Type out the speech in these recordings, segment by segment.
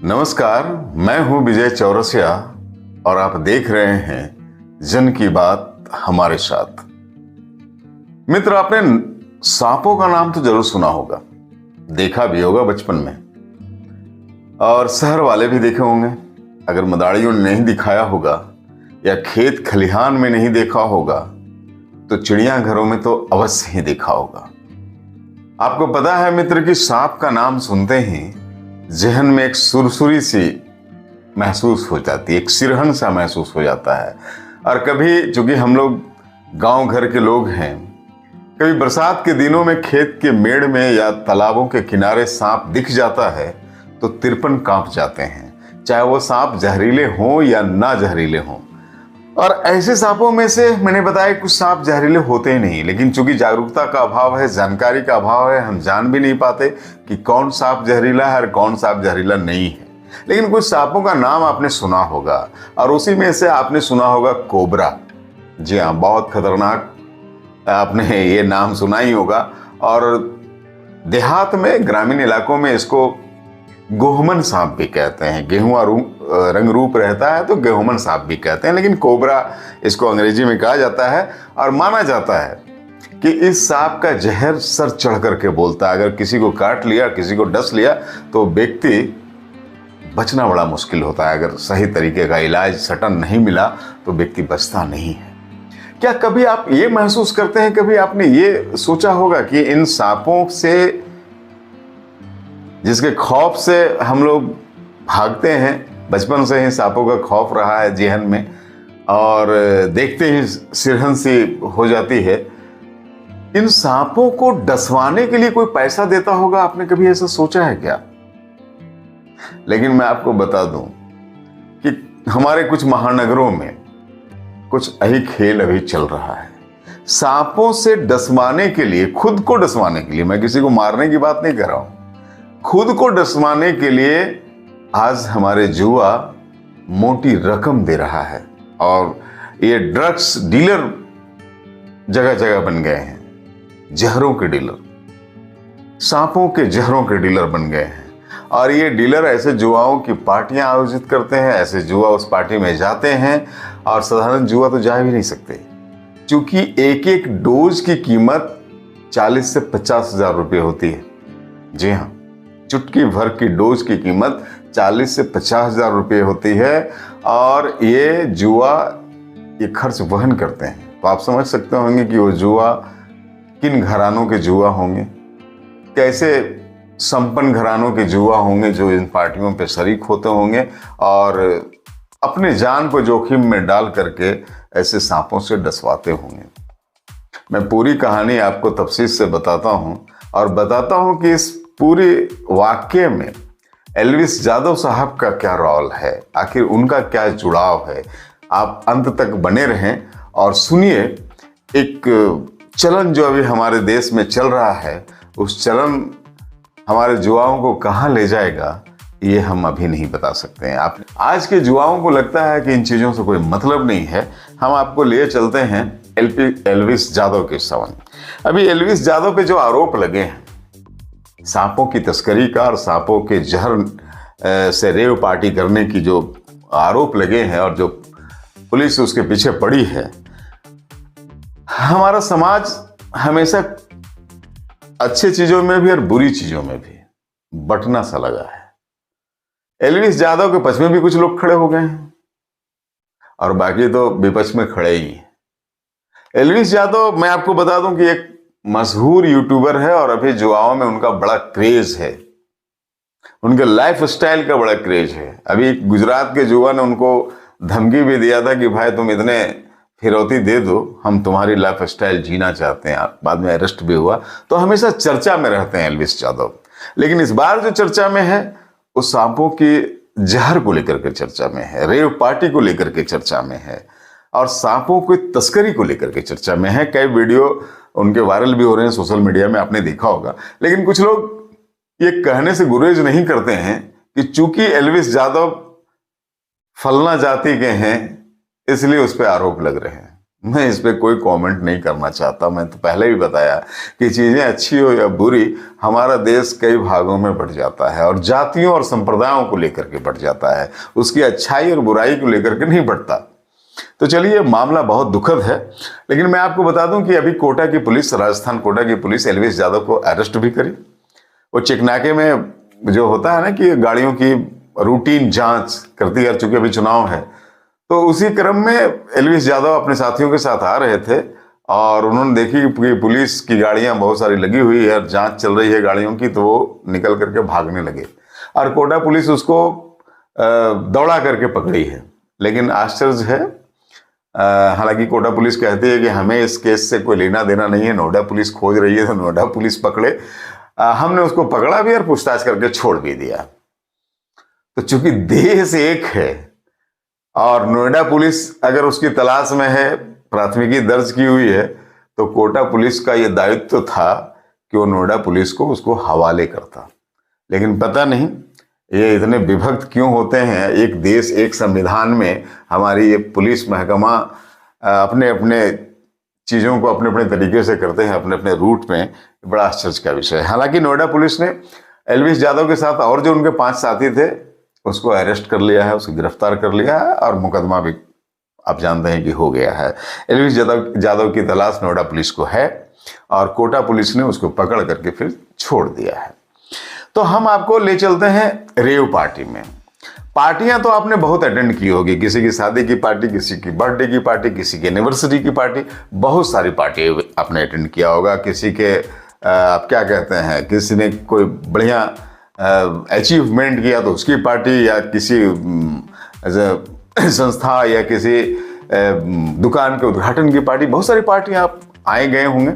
नमस्कार, मैं हूं विजय चौरसिया और आप देख रहे हैं जन की बात हमारे साथ। मित्र, आपने सांपों का नाम तो जरूर सुना होगा, देखा भी होगा बचपन में, और शहर वाले भी देखे होंगे। अगर मदारियों ने नहीं दिखाया होगा या खेत खलिहान में नहीं देखा होगा तो चिड़ियाघरों में तो अवश्य ही देखा होगा। आपको पता है मित्र कि सांप का नाम सुनते ही जहन में एक सुरसुरी सी महसूस हो जाती है, एक सिरहन सा महसूस हो जाता है। और कभी, चूंकि हम लोग गांव घर के लोग हैं, कभी बरसात के दिनों में खेत के मेड़ में या तालाबों के किनारे सांप दिख जाता है तो तिरपन कांप जाते हैं, चाहे वो सांप जहरीले हों या ना जहरीले हों। और ऐसे सांपों में से मैंने बताया कुछ सांप जहरीले होते ही नहीं, लेकिन चूंकि जागरूकता का अभाव है, जानकारी का अभाव है, हम जान भी नहीं पाते कि कौन सांप जहरीला है और कौन सांप जहरीला नहीं है। लेकिन कुछ सांपों का नाम आपने सुना होगा और उसी में से आपने सुना होगा कोबरा। जी हाँ, बहुत खतरनाक, आपने ये नाम सुना ही होगा। और देहात में, ग्रामीण इलाकों में इसको गेहूमन सांप भी कहते हैं। गेहुआ रंग रूप रहता है तो गेहूमन सांप भी कहते हैं, लेकिन कोबरा इसको अंग्रेजी में कहा जाता है। और माना जाता है कि इस सांप का जहर सर चढ़ करके बोलता है। अगर किसी को काट लिया, किसी को डस लिया तो व्यक्ति बचना बड़ा मुश्किल होता है। अगर सही तरीके का इलाज सटन नहीं मिला तो व्यक्ति बचता नहीं है। क्या कभी आप ये महसूस करते हैं, कभी आपने ये सोचा होगा कि इन सांपों से, जिसके खौफ से हम लोग भागते हैं, बचपन से ही सांपों का खौफ रहा है जेहन में और देखते ही सिरहन सी हो जाती है, इन सांपों को डसवाने के लिए कोई पैसा देता होगा? आपने कभी ऐसा सोचा है क्या? लेकिन मैं आपको बता दूं कि हमारे कुछ महानगरों में कुछ यही खेल अभी चल रहा है। सांपों से डसवाने के लिए, खुद को डसवाने के लिए, मैं किसी को मारने की बात नहीं कर रहा हूं, खुद को डसवाने के लिए आज हमारे जुआ मोटी रकम दे रहा है। और ये ड्रग्स डीलर जगह जगह बन गए हैं, जहरों के डीलर, सांपों के जहरों के डीलर बन गए हैं। और ये डीलर ऐसे जुआओं की पार्टियां आयोजित करते हैं, ऐसे जुआ उस पार्टी में जाते हैं। और साधारण जुआ तो जा भी नहीं सकते, क्योंकि एक एक डोज की कीमत 40 से 50 हजार रुपये होती है। जी हाँ, चुटकी भर की डोज की कीमत 40 से 50 हजार रुपये होती है। और ये जुआ, ये खर्च वहन करते हैं। तो आप समझ सकते होंगे कि वो जुआ किन घरानों के जुआ होंगे, कैसे संपन्न घरानों के जुआ होंगे जो इन पार्टियों पे शरीक होते होंगे और अपने जान को जोखिम में डाल करके ऐसे सांपों से डसवाते होंगे। मैं पूरी कहानी आपको तफसील से बताता हूं और बताता हूं कि इस पूरे वाक्य में एल्विस यादव साहब का क्या रोल है, आखिर उनका क्या जुड़ाव है। आप अंत तक बने रहें और सुनिए। एक चलन जो अभी हमारे देश में चल रहा है, उस चलन हमारे जुआओं को कहाँ ले जाएगा ये हम अभी नहीं बता सकते हैं। आप आज के जुआओं को लगता है कि इन चीज़ों से कोई मतलब नहीं है। हम आपको ले चलते हैं एल्विस यादव के संबंध। अभी एल्विस यादव पे जो आरोप लगे हैं सांपों की तस्करी का और सांपों के जहर से रेव पार्टी करने की, जो आरोप लगे हैं और जो पुलिस उसके पीछे पड़ी है, हमारा समाज हमेशा अच्छी चीजों में भी और बुरी चीजों में भी बटना सा लगा है। एल्विस यादव के पक्ष में भी कुछ लोग खड़े हो गए हैं और बाकी तो विपक्ष में खड़े ही हैं। एल्विस यादव, मैं आपको बता दूं कि एक मशहूर यूट्यूबर है और अभी जुआओं में उनका बड़ा क्रेज है, उनके लाइफ स्टाइल का बड़ा क्रेज है। अभी गुजरात के जुआ ने उनको धमकी भी दिया था कि भाई तुम इतने फिरौती दे दो, हम तुम्हारी लाइफ स्टाइल जीना चाहते हैं। बाद में अरेस्ट भी हुआ। तो हमेशा चर्चा में रहते हैं एल्विस यादव। लेकिन इस बार जो चर्चा में है उस सांपों की जहर को लेकर के चर्चा में है, रेव पार्टी को लेकर के चर्चा में है और सांपों की तस्करी को लेकर के चर्चा में है। कई वीडियो उनके वायरल भी हो रहे हैं सोशल मीडिया में, आपने देखा होगा। लेकिन कुछ लोग ये कहने से गुरेज नहीं करते हैं कि चूंकि एल्विस यादव फलना जाति के हैं इसलिए उस पर आरोप लग रहे हैं। मैं इस पे कोई कमेंट नहीं करना चाहता। मैं तो पहले भी बताया कि चीज़ें अच्छी हो या बुरी, हमारा देश कई भागों में बढ़ जाता है और जातियों और संप्रदायों को लेकर के बढ़ जाता है, उसकी अच्छाई और बुराई को लेकर के नहीं बढ़ता। तो चलिए, मामला बहुत दुखद है। लेकिन मैं आपको बता दूं कि अभी कोटा की पुलिस, राजस्थान कोटा की पुलिस एलवीस यादव को अरेस्ट भी करी। वो चिकनाके में जो होता है ना कि गाड़ियों की रूटीन जांच करती है, चूंकि अभी चुनाव है, तो उसी क्रम में एलवीस यादव अपने साथियों के साथ आ रहे थे और उन्होंने देखी कि पुलिस की गाड़ियां बहुत सारी लगी हुई है, जांच चल रही है गाड़ियों की, तो वो निकल करके भागने लगे और कोटा पुलिस उसको दौड़ा करके पकड़ी है। लेकिन आश्चर्य है, हालांकि कोटा पुलिस कहती है कि हमें इस केस से कोई लेना देना नहीं है, नोएडा पुलिस खोज रही है तो नोएडा पुलिस पकड़े। हमने उसको पकड़ा भी और पूछताछ करके छोड़ भी दिया। तो चूंकि देश एक है और नोएडा पुलिस अगर उसकी तलाश में है, प्राथमिकी दर्ज की हुई है, तो कोटा पुलिस का यह दायित्व था कि वो नोएडा पुलिस को उसको हवाले करता। लेकिन पता नहीं ये इतने विभक्त क्यों होते हैं। एक देश, एक संविधान में हमारी ये पुलिस महकमा अपने अपने चीज़ों को अपने अपने तरीके से करते हैं, अपने अपने रूट में। बड़ा आश्चर्य का विषय है। हालांकि नोएडा पुलिस ने एलवीस यादव के साथ और जो उनके 5 साथी थे उसको अरेस्ट कर लिया है, उसको गिरफ्तार कर लिया है और मुकदमा भी आप जानते हैं कि हो गया है। एलवीस यादव की तलाश नोएडा पुलिस को है और कोटा पुलिस ने उसको पकड़ करके फिर छोड़ दिया है। तो हम आपको ले चलते हैं रेव पार्टी में। पार्टियां तो आपने बहुत अटेंड की होगी, किसी की शादी की पार्टी, किसी की बर्थडे की पार्टी, किसी की एनिवर्सरी की पार्टी, बहुत सारी पार्टी आपने अटेंड किया होगा। किसी के आप क्या कहते हैं, किसी ने कोई बढ़िया अचीवमेंट किया तो उसकी पार्टी, या किसी संस्था या किसी दुकान के उद्घाटन की पार्टी, बहुत सारी पार्टियां आप आए गए होंगे।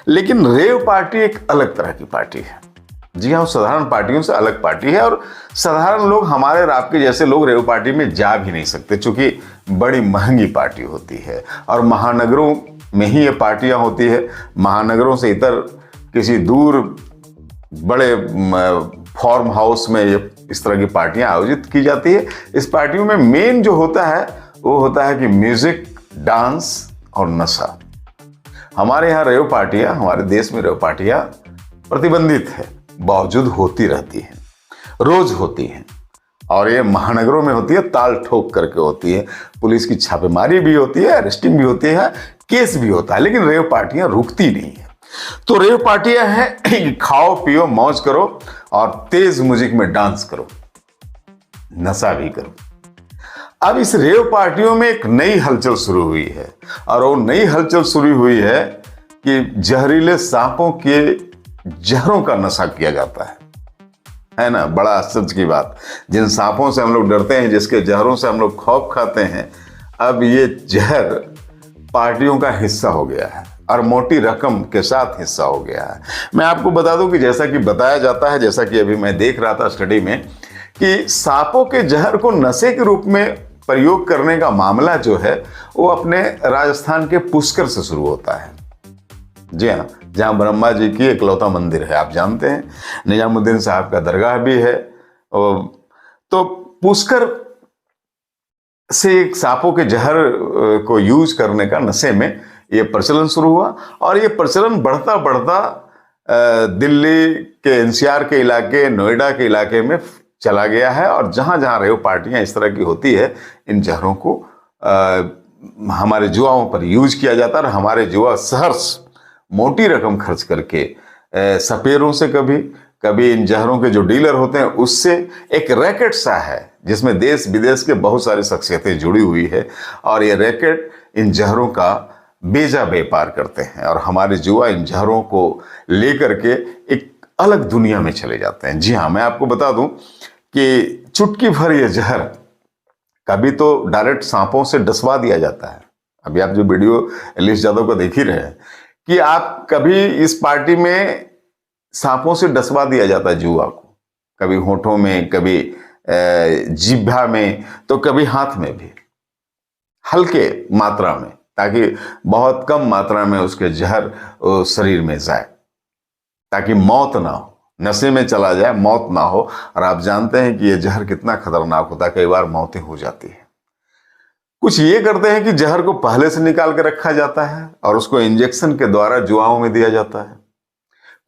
लेकिन रेव पार्टी एक अलग तरह की पार्टी है। जी हाँ, साधारण पार्टियों से अलग पार्टी है और साधारण लोग, हमारे और आपके जैसे लोग रेव पार्टी में जा भी नहीं सकते, क्योंकि बड़ी महंगी पार्टी होती है और महानगरों में ही ये पार्टियां होती है। महानगरों से इतर किसी दूर बड़े फार्म हाउस में ये इस तरह की पार्टियां आयोजित की जाती है। इस पार्टियों में मेन जो होता है वो होता है कि म्यूजिक, डांस और नशा। हमारे यहाँ रेव पार्टियां, हमारे देश में रेव पार्टियां प्रतिबंधित है, बावजूद होती रहती हैं, रोज होती हैं और ये महानगरों में होती है, ताल ठोक करके होती है। पुलिस की छापेमारी भी होती है, अरेस्टिंग भी होती है, केस भी होता है, लेकिन रेव पार्टियां रुकती नहीं है। तो रेव पार्टियां हैं खाओ पियो मौज करो और तेज म्यूजिक में डांस करो, नशा भी करो। अब इस रेव पार्टियों में एक नई हलचल शुरू हुई है और वो नई हलचल शुरू हुई है कि जहरीले सांपों के जहरों का नशा किया जाता है ना। बड़ा आश्चर्य की बात, जिन सांपों से हम लोग डरते हैं, जिसके जहरों से हम लोग खौफ खाते हैं, अब ये जहर पार्टियों का हिस्सा हो गया है और मोटी रकम के साथ हिस्सा हो गया है। मैं आपको बता दूं कि जैसा कि बताया जाता है, जैसा कि अभी मैं देख रहा था स्टडी में, कि सांपों के जहर को नशे के रूप में प्रयोग करने का मामला जो है वो अपने राजस्थान के पुष्कर से शुरू होता है। जी हाँ, जहाँ ब्रह्मा जी की इकलौता मंदिर है, आप जानते हैं, निजामुद्दीन साहब का दरगाह भी है। तो पुष्कर से सांपों के जहर को यूज करने का नशे में ये प्रचलन शुरू हुआ और ये प्रचलन बढ़ता बढ़ता दिल्ली के एनसीआर के इलाके, नोएडा के इलाके में चला गया है और जहाँ जहाँ रेव पार्टियाँ इस तरह की होती है, इन जहरों को हमारे जुआओं पर यूज किया जाता है और हमारे जुआ सहर्ष मोटी रकम खर्च करके सपेरों से कभी इन जहरों के जो डीलर होते हैं उससे एक रैकेट सा है जिसमें देश विदेश के बहुत सारी शख्सियतें जुड़ी हुई है और ये रैकेट इन जहरों का बेजा व्यापार करते हैं और हमारे जुआ इन जहरों को लेकर के एक अलग दुनिया में चले जाते हैं। जी हाँ, मैं आपको बता दूं कि चुटकी भर ये जहर कभी तो डायरेक्ट सांपों से डसवा दिया जाता है। अभी आप जो वीडियो एलवीस यादव को देख ही रहे हैं कि आप कभी इस पार्टी में सांपों से डसवा दिया जाता है जुआ को, कभी होठों में, कभी जिह्वा में, तो कभी हाथ में भी, हल्के मात्रा में, ताकि बहुत कम मात्रा में उसके जहर शरीर में जाए, ताकि मौत ना हो, नशे में चला जाए, मौत ना हो। और आप जानते हैं कि ये जहर कितना खतरनाक होता है, कई बार मौतें हो जाती है। कुछ ये करते हैं कि जहर को पहले से निकाल के रखा जाता है और उसको इंजेक्शन के द्वारा जुआओं में दिया जाता है।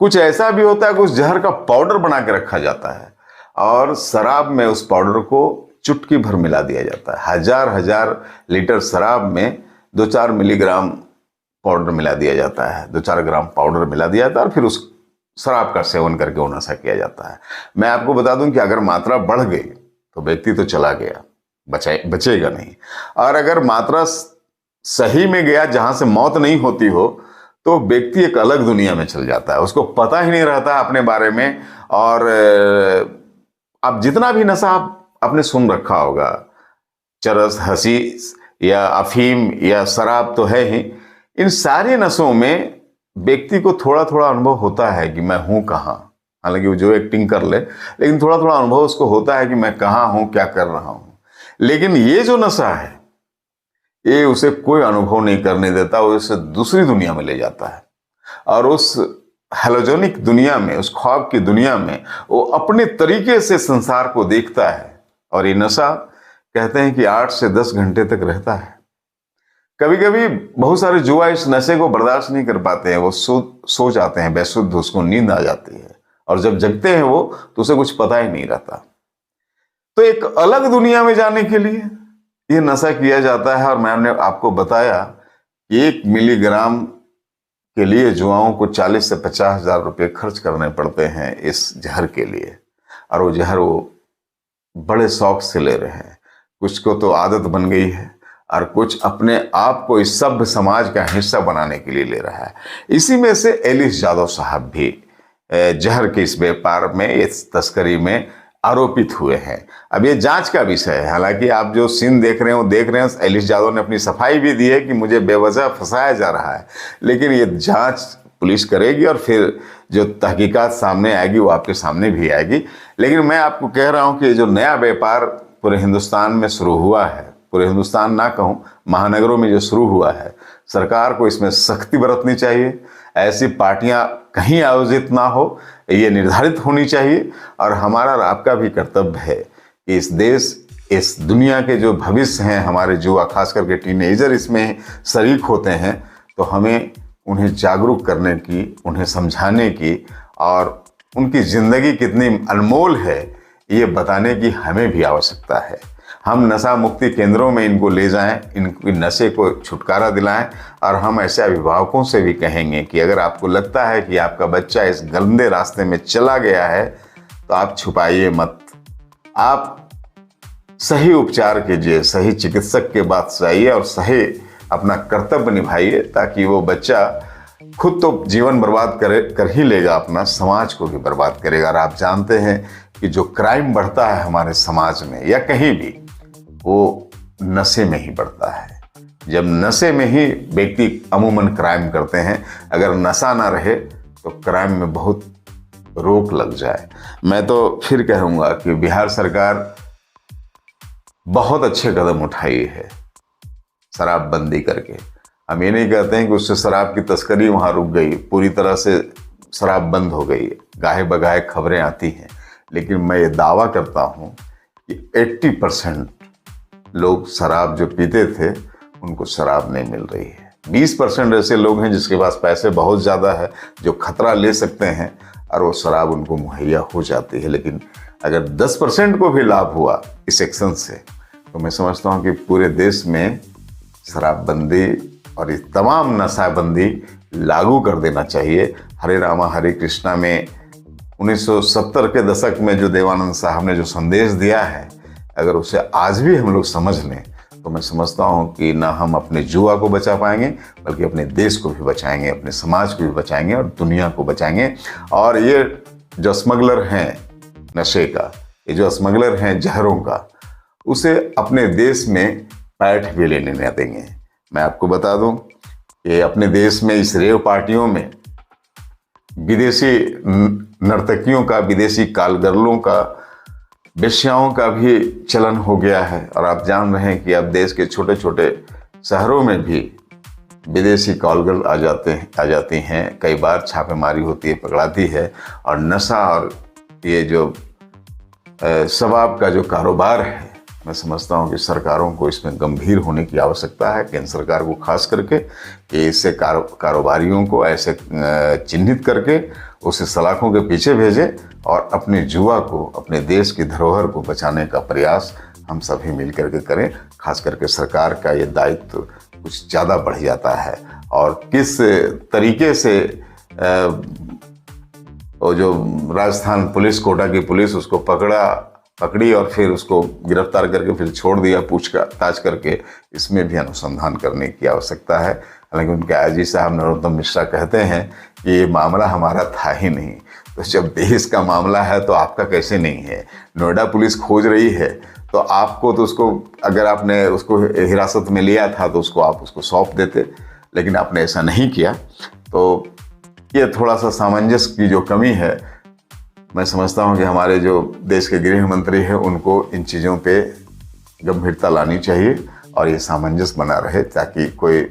कुछ ऐसा भी होता है कि उस जहर का पाउडर बना के रखा जाता है और शराब में उस पाउडर को चुटकी भर मिला दिया जाता है। हजार हजार लीटर शराब में 2-4 मिलीग्राम पाउडर मिला दिया जाता है, 2-4 ग्राम पाउडर मिला दिया जाता है और फिर उस शराब का सेवन करके वो नशा किया जाता है। मैं आपको बता दूं कि अगर मात्रा बढ़ गई तो व्यक्ति तो चला गया, बचेगा नहीं। और अगर मात्रा सही में गया, जहां से मौत नहीं होती हो, तो व्यक्ति एक अलग दुनिया में चल जाता है, उसको पता ही नहीं रहता अपने बारे में। और अब जितना भी नशा आपने सुन रखा होगा, चरस, हशीश या अफीम या शराब तो है ही, इन सारे नशों में व्यक्ति को थोड़ा थोड़ा अनुभव होता है कि मैं हूं कहाँ। हालांकि वो जो एक्टिंग कर ले, लेकिन थोड़ा थोड़ा अनुभव उसको होता है कि मैं कहाँ हूं, क्या कर रहा हूं। लेकिन ये जो नशा है, ये उसे कोई अनुभव नहीं करने देता, वो उसे दूसरी दुनिया में ले जाता है और उस हेलोजोनिक दुनिया में, उस ख्वाब की दुनिया में वो अपने तरीके से संसार को देखता है। और ये नशा कहते हैं कि 8 से 10 घंटे तक रहता है। कभी कभी बहुत सारे जुआ इस नशे को बर्दाश्त नहीं कर पाते हैं, वो सो जाते हैं बेसुध, उसको नींद आ जाती है और जब जगते हैं वो तो उसे कुछ पता ही नहीं रहता। तो एक अलग दुनिया में जाने के लिए ये नशा किया जाता है। और मैंने आपको बताया कि 1 मिलीग्राम के लिए जुआओं को 40 से 50 हजार रुपये खर्च करने पड़ते हैं इस जहर के लिए। और वो जहर वो बड़े शौक से ले रहे हैं। कुछ को तो आदत बन गई है और कुछ अपने आप को इस सभ्य समाज का हिस्सा बनाने के लिए ले रहा है। इसी में से एलिस यादव साहब भी जहर के इस व्यापार में, इस तस्करी में आरोपित हुए हैं। अब ये जांच का विषय है। हालांकि आप जो सीन देख रहे हैं, एलिस यादव ने अपनी सफाई भी दी है कि मुझे बेवजह फंसाया जा रहा है, लेकिन ये जांच पुलिस करेगी और फिर जो तहकीकात सामने आएगी वो आपके सामने भी आएगी। लेकिन मैं आपको कह रहा हूँ कि जो नया व्यापार पूरे हिंदुस्तान में शुरू हुआ है, पूरे हिंदुस्तान ना कहूँ, महानगरों में जो शुरू हुआ है, सरकार को इसमें सख्ती बरतनी चाहिए। ऐसी पार्टियां कहीं आयोजित ना हो, ये निर्धारित होनी चाहिए। और हमारा और आपका भी कर्तव्य है कि इस देश, इस दुनिया के जो भविष्य हैं हमारे युवा, खास करके टीनेजर इसमें शरीक होते हैं, तो हमें उन्हें जागरूक करने की, उन्हें समझाने की और उनकी ज़िंदगी कितनी अनमोल है ये बताने की हमें भी आवश्यकता है। हम नशा मुक्ति केंद्रों में इनको ले जाएं, इनकी नशे को छुटकारा दिलाएं। और हम ऐसे अभिभावकों से भी कहेंगे कि अगर आपको लगता है कि आपका बच्चा इस गंदे रास्ते में चला गया है तो आप छुपाइए मत, आप सही उपचार कीजिए, सही चिकित्सक के पास जाइए और सही अपना कर्तव्य निभाइए, ताकि वो बच्चा खुद तो जीवन बर्बाद कर ही लेगा, अपना समाज को भी बर्बाद करेगा। और आप जानते हैं कि जो क्राइम बढ़ता है हमारे समाज में या कहीं भी, वो नशे में ही बढ़ता है। जब नशे में ही व्यक्ति अमूमन क्राइम करते हैं, अगर नशा ना रहे तो क्राइम में बहुत रोक लग जाए। मैं तो फिर कहूँगा कि बिहार सरकार बहुत अच्छे कदम उठाई है शराबबंदी करके। हम ये नहीं कहते हैं कि उससे शराब की तस्करी वहाँ रुक गई, पूरी तरह से शराब बंद हो गई, गाहे बगाहे खबरें आती हैं, लेकिन मैं ये दावा करता हूँ कि 80% लोग शराब जो पीते थे उनको शराब नहीं मिल रही है। 20% ऐसे लोग हैं जिसके पास पैसे बहुत ज़्यादा है, जो खतरा ले सकते हैं और वो शराब उनको मुहैया हो जाती है। लेकिन अगर 10% को भी लाभ हुआ इस एक्शन से, तो मैं समझता हूँ कि पूरे देश में शराबबंदी और ये तमाम नशाबंदी लागू कर देना चाहिए। हरे रामा हरे कृष्णा में 1970 के दशक में जो देवानंद साहब ने जो संदेश दिया है, अगर उसे आज भी हम लोग समझ लें तो मैं समझता हूँ कि ना हम अपने युवा को बचा पाएंगे, बल्कि अपने देश को भी बचाएंगे, अपने समाज को भी बचाएंगे और दुनिया को बचाएंगे। और ये जो स्मगलर हैं नशे का, ये जो स्मगलर हैं जहरों का, उसे अपने देश में पैठ भी लेने न देंगे। मैं आपको बता दूं कि अपने देश में इस रेव पार्टियों में विदेशी नर्तकियों का, विदेशी कालगर्लों का, वेश्याओं का भी चलन हो गया है। और आप जान रहे हैं कि अब देश के छोटे छोटे शहरों में भी विदेशी कालगर्ल आ जाती हैं। कई बार छापेमारी होती है, पकड़ाती है। और नशा और ये जो शराब का जो कारोबार है मैं समझता हूँ कि सरकारों को इसमें गंभीर होने की आवश्यकता है, केंद्र सरकार को खास करके, कि इससे कारोबारियों को ऐसे चिन्हित करके उसे सलाखों के पीछे भेजे और अपने युवा को, अपने देश की धरोहर को बचाने का प्रयास हम सभी मिल करके करें। खास करके सरकार का ये दायित्व कुछ ज़्यादा बढ़ जाता है। और किस तरीके से वो जो राजस्थान पुलिस, कोटा की पुलिस उसको पकड़ी और फिर उसको गिरफ्तार करके फिर छोड़ दिया पूछताछ करके, इसमें भी अनुसंधान करने की आवश्यकता है। हालांकि उनके आईजी साहब नरोत्तम मिश्रा कहते हैं कि ये मामला हमारा था ही नहीं। तो जब देश का मामला है तो आपका कैसे नहीं है? नोएडा पुलिस खोज रही है तो आपको तो उसको, अगर आपने उसको हिरासत में लिया था तो उसको आप उसको सौंप देते, लेकिन आपने ऐसा नहीं किया। तो ये थोड़ा सा सामंजस्य की जो कमी है, मैं समझता हूँ कि हमारे जो देश के गृह मंत्री हैं उनको इन चीज़ों पे गंभीरता लानी चाहिए और ये सामंजस्य बना रहे, ताकि कोई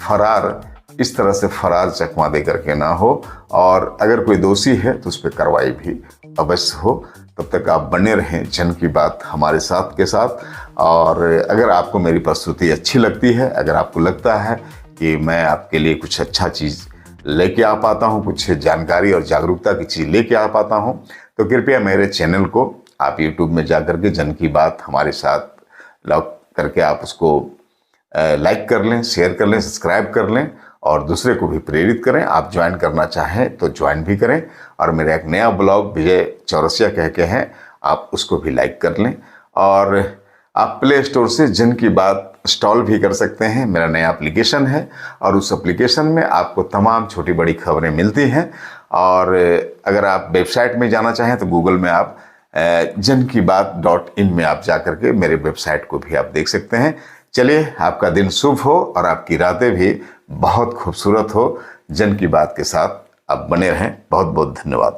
फरार इस तरह से फरार चकमा दे करके ना हो, और अगर कोई दोषी है तो उस पर कार्रवाई भी अवश्य हो। तब तक आप बने रहें जन की बात हमारे साथ के साथ। और अगर आपको मेरी प्रस्तुति अच्छी लगती है, अगर आपको लगता है कि मैं आपके लिए कुछ अच्छा चीज़ लेके आ पाता हूँ, कुछ जानकारी और जागरूकता की चीज़ लेके आ पाता हूँ, तो कृपया मेरे चैनल को आप YouTube में जा करके जन की बात हमारे साथ लॉग करके आप उसको लाइक कर लें, शेयर कर लें, सब्सक्राइब कर लें और दूसरे को भी प्रेरित करें। आप ज्वाइन करना चाहें तो ज्वाइन भी करें। और मेरा एक नया ब्लॉग विजय चौरसिया कह के हैं, आप उसको भी लाइक कर लें। और आप प्ले स्टोर से जन की बात इंस्टॉल भी कर सकते हैं। मेरा नया एप्लीकेशन है और उस एप्लीकेशन में आपको तमाम छोटी बड़ी खबरें मिलती हैं। और अगर आप वेबसाइट में जाना चाहें तो गूगल में आप jankibaat.in में आप जा करके मेरे वेबसाइट को भी आप देख सकते हैं। चलिए, आपका दिन शुभ हो और आपकी रातें भी बहुत खूबसूरत हो। जन की बात के साथ आप बने रहें। बहुत बहुत धन्यवाद।